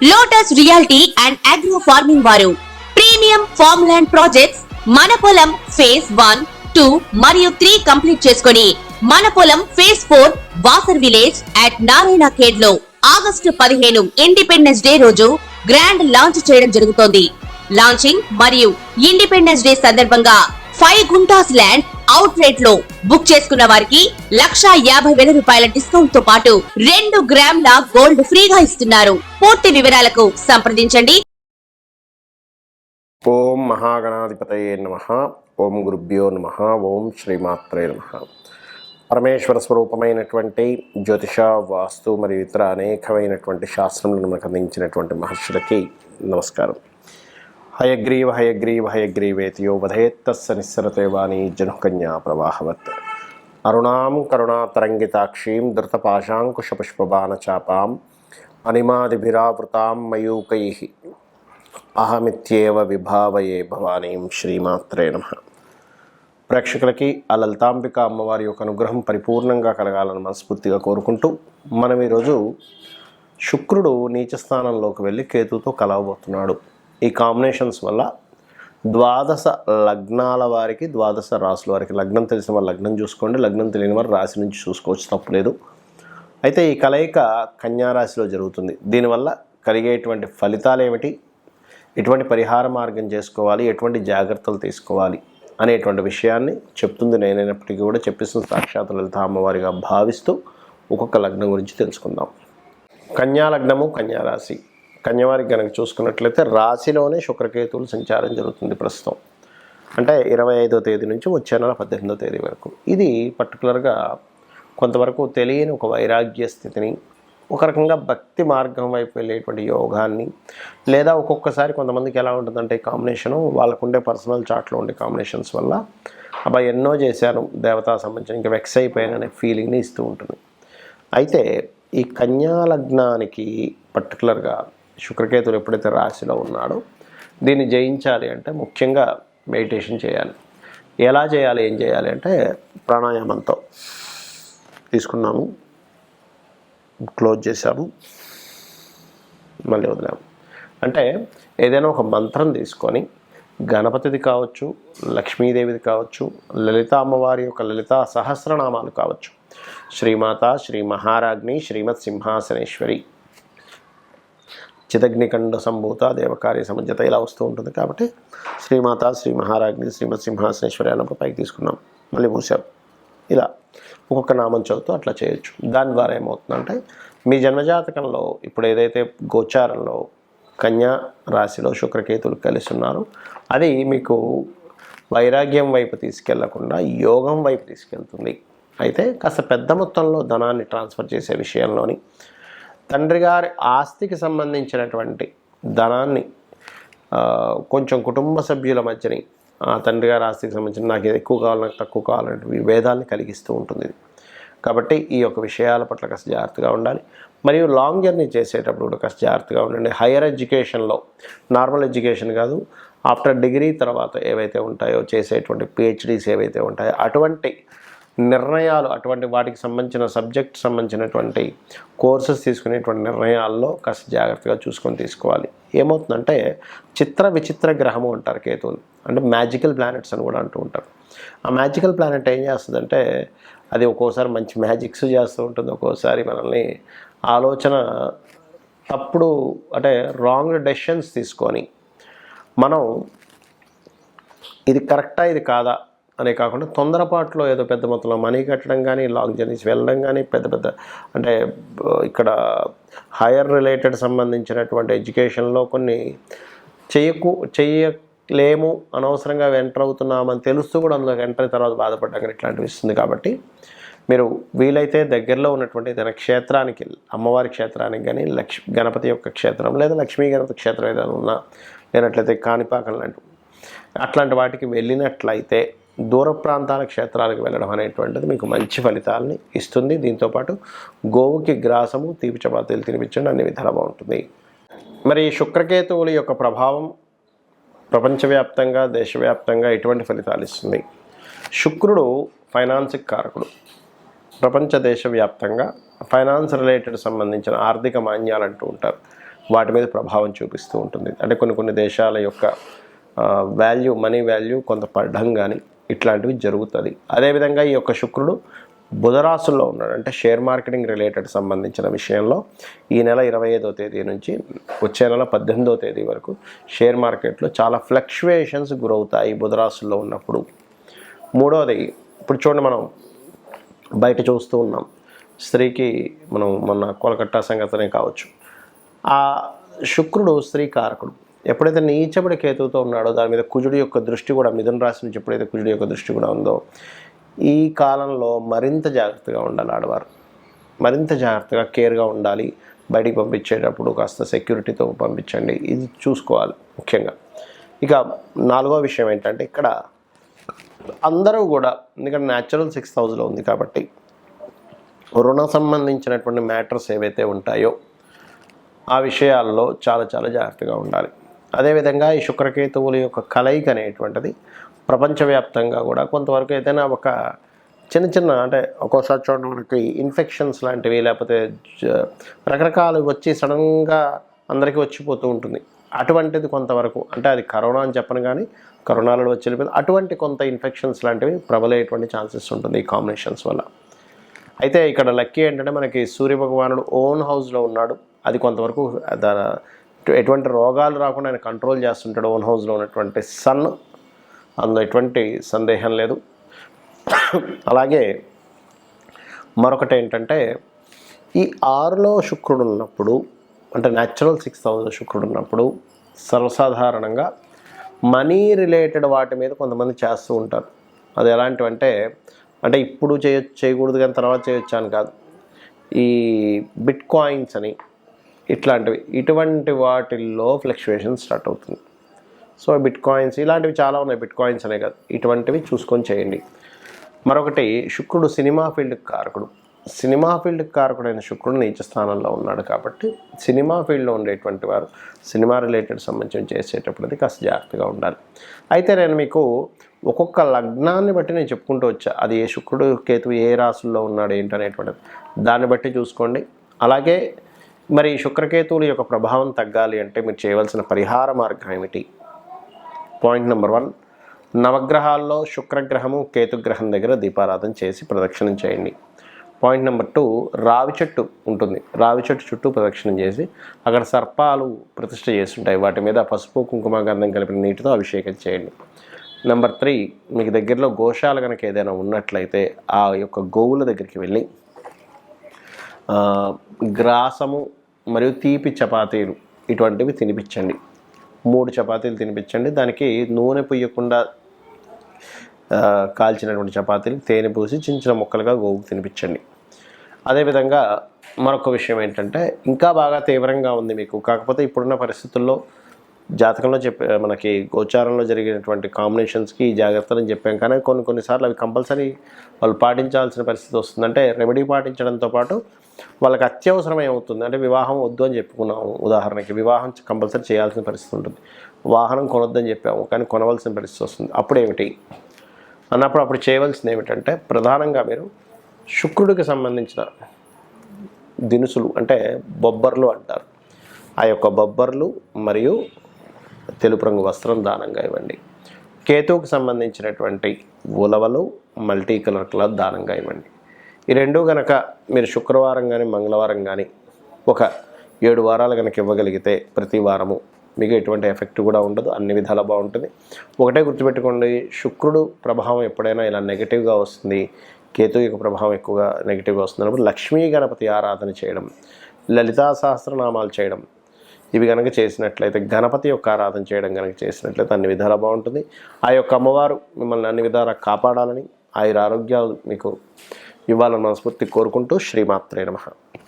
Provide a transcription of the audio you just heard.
Lotus reality and agro farming వారు premium farm land projects మన పొలం ఫేజ్ 1, 2 మరియు 3 కంప్లీట్ చేసుకొని మన పొలం phase 4 Wasar village at Narayana Khed లో ఆగస్టు 15 ఇండిపెండెన్స్ డే రోజు గ్రాండ్ లాంచ్ చేయడం జరుగుతోంది. లాంచింగ్ మరియు ఇండిపెండెన్స్ డే సందర్భంగా 5 గుంటాస్ ల్యాండ్ అవుట్ రేట్ లో బుక్ చేసుకున్న వారికి 1,50,000 రూపాయల డిస్కౌంట్ తో పాటు 2 గ్రాముల గోల్డ్ ఫ్రీగా ఇస్తున్నారు. పూర్తి వివరాలకు సంప్రదించండి. ఓం మహాగణాధిపతయే నమః. ఓం గురుభ్యో నమః. ఓం శ్రీమాత్రే నమః. పరమేశ్వర స్వరూపమైనటువంటి జ్యోతిష, వాస్తు మరియు ఇతర అనేకమైనటువంటి శాస్త్రములను మనకు అందించినటువంటి మహర్షులకి నమస్కారం. హయగ్రీవ హయగ్రీవ హయగ్రీవేతియో వధేత్తస్స నిస్సరతే వాణి జనుకన్యా ప్రవాహవత్. అరుణాం కరుణాతరంగితాక్షీం ధృతపాశాంకుశపుష్పబాణచాపాం అనిమాదిభిరావృతాం మయూకైః అహమిత్యేవ విభావయే భవానీం. శ్రీమాత్రే నమః. ప్రేక్షకులకి ఆ లలితాంబిక అమ్మవారి యొక్క అనుగ్రహం పరిపూర్ణంగా కలగాలని మనస్ఫూర్తిగా కోరుకుంటూ మనం ఈరోజు శుక్రుడు నీచ స్థానంలోకి వెళ్ళి కేతుతో కలవబోతున్నాడు. ఈ కాంబినేషన్స్ వల్ల 12 లగ్నాల వారికి, 12 రాసుల వారికి, లగ్నం తెలిసిన వారు లగ్నం చూసుకోండి, లగ్నం తెలియని వారు రాశి నుంచి చూసుకోవచ్చు, తప్పులేదు. అయితే ఈ కలయిక కన్యారాశిలో జరుగుతుంది. దీనివల్ల కలిగేటువంటి ఫలితాలు ఏమిటి, ఎటువంటి పరిహార మార్గం చేసుకోవాలి, ఎటువంటి జాగ్రత్తలు తీసుకోవాలి అనేటువంటి విషయాన్ని చెప్తుంది నేనైనప్పటికీ కూడా చెప్పిస్తున్న సాక్షాత్ లలిత అమ్మవారిగా భావిస్తూ ఒక్కొక్క లగ్నం గురించి తెలుసుకుందాం. కన్యా లగ్నము, కన్యారాశి. కన్యవారికి కనుక చూసుకున్నట్లయితే రాశిలోనే శుక్రకేతువులు సంచారం జరుగుతుంది ప్రస్తుతం. అంటే 25వ తేదీ నుంచి వచ్చే నెల 18వ తేదీ వరకు. ఇది పర్టికులర్గా కొంతవరకు తెలియని ఒక వైరాగ్య స్థితిని, ఒక రకంగా భక్తి మార్గం వైపు వెళ్ళేటువంటి యోగాన్ని, లేదా ఒక్కొక్కసారి కొంతమందికి ఎలా ఉంటుందంటే ఈ కాంబినేషను వాళ్ళకుండే పర్సనల్ చార్ట్లో ఉండే కాంబినేషన్స్ వల్ల అబ్బా ఎన్నో చేశాను దేవతా సంబంధించిన ఇంకా వెక్స్ అయిపోయాననే ఫీలింగ్ని ఇస్తూ ఉంటుంది. అయితే ఈ కన్యా లగ్నానికి పర్టికులర్గా శుక్రకేతుడు ఎప్పుడైతే రాశిలో ఉన్నాడో దీన్ని జయించాలి అంటే ముఖ్యంగా మెడిటేషన్ చేయాలి. ఎలా చేయాలి, ఏం చేయాలి అంటే ప్రాణాయామంతో తీసుకున్నాము, క్లోజ్ చేసాము, మళ్ళీ వదిలాము. అంటే ఏదైనా ఒక మంత్రం తీసుకొని గణపతిది కావచ్చు, లక్ష్మీదేవిది కావచ్చు, లలిత అమ్మవారి యొక్క లలితా సహస్రనామాలు కావచ్చు, శ్రీమాత, శ్రీ మహారాజ్ని, శ్రీమత్ సింహాసనేశ్వరి, చిదగ్నికండ సంభూత, దేవకార్య సమజ్జత ఇలా వస్తూ ఉంటుంది. కాబట్టి శ్రీమాత, శ్రీ మహారాజ్ని, శ్రీమత్ సింహాసనేశ్వరి అన్నప్పుడు పైకి తీసుకున్నాం, మళ్ళీ మూసాం. ఇలా ఒక్కొక్క నామం చదువుతూ అట్లా చేయొచ్చు. దాని ద్వారా ఏమవుతుందంటే మీ జన్మజాతకంలో ఇప్పుడు ఏదైతే గోచారంలో కన్యా రాశిలో శుక్రకేతులు కలిసి ఉన్నారో అది మీకు వైరాగ్యం వైపు తీసుకెళ్లకుండా యోగం వైపు తీసుకెళ్తుంది. అయితే కాస్త పెద్ద మొత్తంలో ధనాన్ని ట్రాన్స్ఫర్ చేసే విషయంలోని తండ్రి గారి ఆస్తికి సంబంధించినటువంటి ధనాన్ని కొంచెం కుటుంబ సభ్యుల మధ్యని తండ్రి గారి ఆస్తికి సంబంధించిన నాకు ఇది ఎక్కువ కావాలి, నాకు తక్కువ కావాలంటే విభేదాన్ని కలిగిస్తూ ఉంటుంది. కాబట్టి ఈ యొక్క విషయాల పట్ల కాస్త జాగ్రత్తగా ఉండాలి. మరియు లాంగ్ జర్నీ చేసేటప్పుడు కూడా కాస్త జాగ్రత్తగా ఉండండి. హైయర్ ఎడ్యుకేషన్లో, నార్మల్ ఎడ్యుకేషన్ కాదు, ఆఫ్టర్ డిగ్రీ తర్వాత ఏవైతే ఉంటాయో చేసేటువంటి పిహెచ్డీస్ ఏవైతే ఉంటాయో అటువంటి నిర్ణయాలు, అటువంటి వాటికి సంబంధించిన సబ్జెక్ట్ సంబంధించినటువంటి కోర్సెస్ తీసుకునేటువంటి నిర్ణయాల్లో కాస్త జాగ్రత్తగా చూసుకొని తీసుకోవాలి. ఏమవుతుందంటే చిత్ర విచిత్ర గ్రహము అంటారు కేతువుని, అంటే మ్యాజికల్ ప్లానెట్స్ అని కూడా అంటూ ఉంటారు. ఆ మ్యాజికల్ ప్లానెట్ ఏం చేస్తుందంటే అది ఒక్కోసారి మంచి మ్యాజిక్స్ చేస్తూ ఉంటుంది, ఒక్కోసారి మనల్ని ఆలోచన తప్పుడు అంటే రాంగ్ డెసిషన్స్ తీసుకొని మనం ఇది కరెక్టా ఇది కాదా అనే కాకుండా తొందరపాటులో ఏదో పెద్ద మొత్తంలో మనీ కట్టడం కానీ, లాంగ్ జర్నీస్ వెళ్ళడం కానీ, పెద్ద పెద్ద అంటే ఇక్కడ హైయర్ రిలేటెడ్ సంబంధించినటువంటి ఎడ్యుకేషన్లో కొన్ని చేయలేము, అనవసరంగా ఎంటర్ అవుతున్నామని తెలుస్తూ కూడా అందులోకి ఎంటర్ అయిన తర్వాత బాధపడ్డం కానీ ఇట్లాంటివి ఇస్తుంది. కాబట్టి మీరు వీలైతే దగ్గరలో ఉన్నటువంటి ఏదైనా క్షేత్రానికి, అమ్మవారి క్షేత్రానికి కానీ, గణపతి యొక్క క్షేత్రం లేదా లక్ష్మీ గణపతి క్షేత్రం ఏదైనా ఉన్నా, లేనట్లయితే కాణిపాకం లాంటివి అట్లాంటి వాటికి వెళ్ళినట్లయితే దూర ప్రాంతాల క్షేత్రాలకు వెళ్ళడం అనేటువంటిది మీకు మంచి ఫలితాలని ఇస్తుంది. దీంతోపాటు గోవుకి గ్రాసము, తీపి చపాతీలు తినిపించండి, అన్ని విధాలు బాగుంటుంది. మరి శుక్రకేతువుల యొక్క ప్రభావం ప్రపంచవ్యాప్తంగా, దేశవ్యాప్తంగా ఎటువంటి ఫలితాలు ఇస్తుంది? శుక్రుడు ఫైనాన్స్కి కారకుడు. ప్రపంచ దేశవ్యాప్తంగా ఫైనాన్స్ రిలేటెడ్ సంబంధించిన ఆర్థిక మాన్యాలు అంటూ ఉంటారు. వాటి మీద ప్రభావం చూపిస్తూ ఉంటుంది. అంటే కొన్ని దేశాల యొక్క వాల్యూ, మనీ వాల్యూ కొంత పడడం కానీ ఇట్లాంటివి జరుగుతుంది. అదేవిధంగా ఈ యొక్క శుక్రుడు బుధరాశుల్లో ఉన్నాడు. అంటే షేర్ మార్కెటింగ్ రిలేటెడ్ సంబంధించిన విషయంలో ఈ నెల 25వ తేదీ నుంచి వచ్చే నెల 18వ తేదీ వరకు షేర్ మార్కెట్లో చాలా ఫ్లక్చువేషన్స్ గురవుతాయి బుధరాశుల్లో ఉన్నప్పుడు. మూడవది, ఇప్పుడు చూడండి, మనం బయట చూస్తూ ఉన్నాం, స్త్రీకి మనం మొన్న కోలకట్టా సంగతనే కావచ్చు, ఆ శుక్రుడు స్త్రీ కారకుడు. ఎప్పుడైతే నీచబడి కేతువుతో ఉన్నాడో దాని మీద కుజుడి యొక్క దృష్టి కూడా, మిథున రాశి నుంచి ఎప్పుడైతే కుజుడి యొక్క దృష్టి కూడా ఉందో, ఈ కాలంలో మరింత జాగ్రత్తగా ఉండాలి ఆడవారు. మరింత జాగ్రత్తగా కేర్గా ఉండాలి. బయటికి పంపించేటప్పుడు కాస్త సెక్యూరిటీతో పంపించండి, ఇది చూసుకోవాలి ముఖ్యంగా. ఇక 4వ విషయం ఏంటంటే, ఇక్కడ అందరూ కూడా, ఎందుకంటే న్యాచురల్ 6th హౌస్లో ఉంది కాబట్టి రుణ సంబంధించినటువంటి మ్యాటర్స్ ఏవైతే ఉంటాయో ఆ విషయాల్లో చాలా జాగ్రత్తగా ఉండాలి. అదేవిధంగా ఈ శుక్రకేతువుల యొక్క కలయిక అనేటువంటిది ప్రపంచవ్యాప్తంగా కూడా కొంతవరకు ఏదైనా ఒక చిన్న అంటే ఒక్కోసారి చూడండి మనకి ఇన్ఫెక్షన్స్ లాంటివి, లేకపోతే రకరకాలు వచ్చి సడన్గా అందరికీ వచ్చిపోతూ ఉంటుంది. అటువంటిది కొంతవరకు, అంటే అది కరోనా అని చెప్పను కానీ కరోనాలో వచ్చి వెళ్ళిపోయింది, అటువంటి కొంత ఇన్ఫెక్షన్స్ లాంటివి ప్రబలయ్యేటువంటి ఛాన్సెస్ ఉంటుంది ఈ కాంబినేషన్స్ వల్ల. అయితే ఇక్కడ లక్కీ ఏంటంటే మనకి సూర్యభగవానుడు ఓన్ హౌస్లో ఉన్నాడు. అది కొంతవరకు ఎటువంటి రోగాలు రాకుండా ఆయన కంట్రోల్ చేస్తుంటాడు. ఓన్ హౌస్లో ఉన్నటువంటి సన్, అందులో ఎటువంటి సందేహం లేదు. అలాగే మరొకటి ఏంటంటే, ఈ 6లో శుక్రుడు ఉన్నప్పుడు, అంటే న్యాచురల్ 6th హౌస్లో శుక్రుడు ఉన్నప్పుడు సర్వసాధారణంగా మనీ రిలేటెడ్ వాటి మీద కొంతమంది చేస్తూ ఉంటారు. అది ఎలాంటివంటే, అంటే ఇప్పుడు చేయకూడదు కానీ తర్వాత చేయొచ్చు అని కాదు, ఈ బిట్ కాయిన్స్ అని ఇటువంటి వాటిల్లో ఫ్లక్చువేషన్ స్టార్ట్ అవుతుంది. సో బిట్ కాయిన్స్ ఇలాంటివి చాలా ఉన్నాయి, బిట్ కాయిన్స్ అనే కాదు, ఇటువంటివి చూసుకొని చేయండి. మరొకటి, శుక్రుడు సినిమా ఫీల్డ్కి కారకుడు. సినిమా ఫీల్డ్కి కారకుడైన శుక్రుడు నీచ స్థానంలో ఉన్నాడు కాబట్టి సినిమా ఫీల్డ్లో ఉండేటువంటి వారు సినిమా రిలేటెడ్ సంబంధించి చేసేటప్పుడు కాస్త జాగ్రత్తగా ఉండాలి. అయితే నేను మీకు ఒక్కొక్క లగ్నాన్ని బట్టి నేను చెప్పుకుంటూ వచ్చా, అది ఏ శుక్రుడు కేతువు ఏ రాశుల్లో ఉన్నాడు ఏంటనేటువంటిది దాన్ని బట్టి చూసుకోండి. అలాగే మరి శుక్రకేతువుల యొక్క ప్రభావం తగ్గాలి అంటే మీరు చేయవలసిన పరిహార మార్గం ఏమిటి? పాయింట్ నెంబర్ 1, నవగ్రహాల్లో శుక్రగ్రహము కేతుగ్రహం దగ్గర దీపారాధన చేసి ప్రదక్షిణం చేయండి. పాయింట్ నెంబర్ 2, రావి చెట్టు ఉంటుంది, రావి చెట్టు చుట్టూ ప్రదక్షిణం చేసి అక్కడ సర్పాలు ప్రతిష్ఠ చేస్తుంటాయి, వాటి మీద పసుపు కుంకుమ గంధం కలిపిన నీటితో అభిషేకం చేయండి. నెంబర్ 3, మీకు దగ్గరలో గోశాల కనుక ఏదైనా ఉన్నట్లయితే ఆ యొక్క గోవుల దగ్గరికి వెళ్ళి గ్రాసము మరియు తీపి చపాతీలు ఇటువంటివి తినిపించండి. 3 చపాతీలు తినిపించండి. దానికి నూనె పుయ్యకుండా కాల్చినటువంటి చపాతీలు తేనె పూసి చిన్న ముక్కలుగా గోవుకు తినిపించండి. అదేవిధంగా మరొక విషయం ఏంటంటే, ఇంకా బాగా తీవ్రంగా ఉంది మీకు, కాకపోతే ఇప్పుడున్న పరిస్థితుల్లో జాతకంలో మనకి గోచారంలో జరిగినటువంటి కాంబినేషన్స్కి ఈ జాగ్రత్తలు చెప్పాం, కానీ కొన్నిసార్లు అవి కంపల్సరీ వాళ్ళు పాటించాల్సిన పరిస్థితి వస్తుంది. అంటే రెమెడీ పాటించడంతో పాటు వాళ్ళకి అత్యవసరమే అవుతుంది. అంటే వివాహం వద్దు అని చెప్పుకున్నాము, ఉదాహరణకి వివాహం కంపల్సరీ చేయాల్సిన పరిస్థితి ఉంటుంది, వాహనం కొనొద్దని చెప్పాము కానీ కొనవలసిన పరిస్థితి వస్తుంది. అప్పుడేమిటి అన్నప్పుడు అప్పుడు చేయవలసింది ఏమిటంటే, ప్రధానంగా మీరు శుక్రుడికి సంబంధించిన దినుసులు, అంటే బొబ్బర్లు అంటారు, ఆ యొక్క బొబ్బర్లు మరియు తెలుపు రంగు వస్త్రం దానంగా ఇవ్వండి. కేతువుకి సంబంధించినటువంటి ఉలవలు మల్టీ కలర్ క్లాత్ దానంగా ఇవ్వండి. ఈ రెండు కనుక మీరు శుక్రవారం కానీ మంగళవారం కానీ ఒక 7 వారాలు కనుక ఇవ్వగలిగితే ప్రతి వారము మీకు ఎటువంటి ఎఫెక్ట్ కూడా ఉండదు, అన్ని విధాలా బాగుంటుంది. ఒకటే గుర్తుపెట్టుకోండి, శుక్రుడు ప్రభావం ఎప్పుడైనా ఇలా నెగిటివ్గా వస్తుంది, కేతు యొక్క ప్రభావం ఎక్కువగా నెగిటివ్గా వస్తుంది అన్నప్పుడు లక్ష్మీ గణపతి ఆరాధన చేయడం, లలితా సహస్రనామాలు చేయడం, ఇవి కనుక చేసినట్లయితే, గణపతి యొక్క ఆరాధన చేయడం కనుక చేసినట్లయితే అన్ని విధాలా బాగుంటుంది. ఆ యొక్క అమ్మవారు మిమ్మల్ని అన్ని విధాలా కాపాడాలని, ఆయుర ఆరోగ్యాలు మీకు ఇవ్వాలని మనస్ఫూర్తి కోరుకుంటూ శ్రీమాత్రే నమః.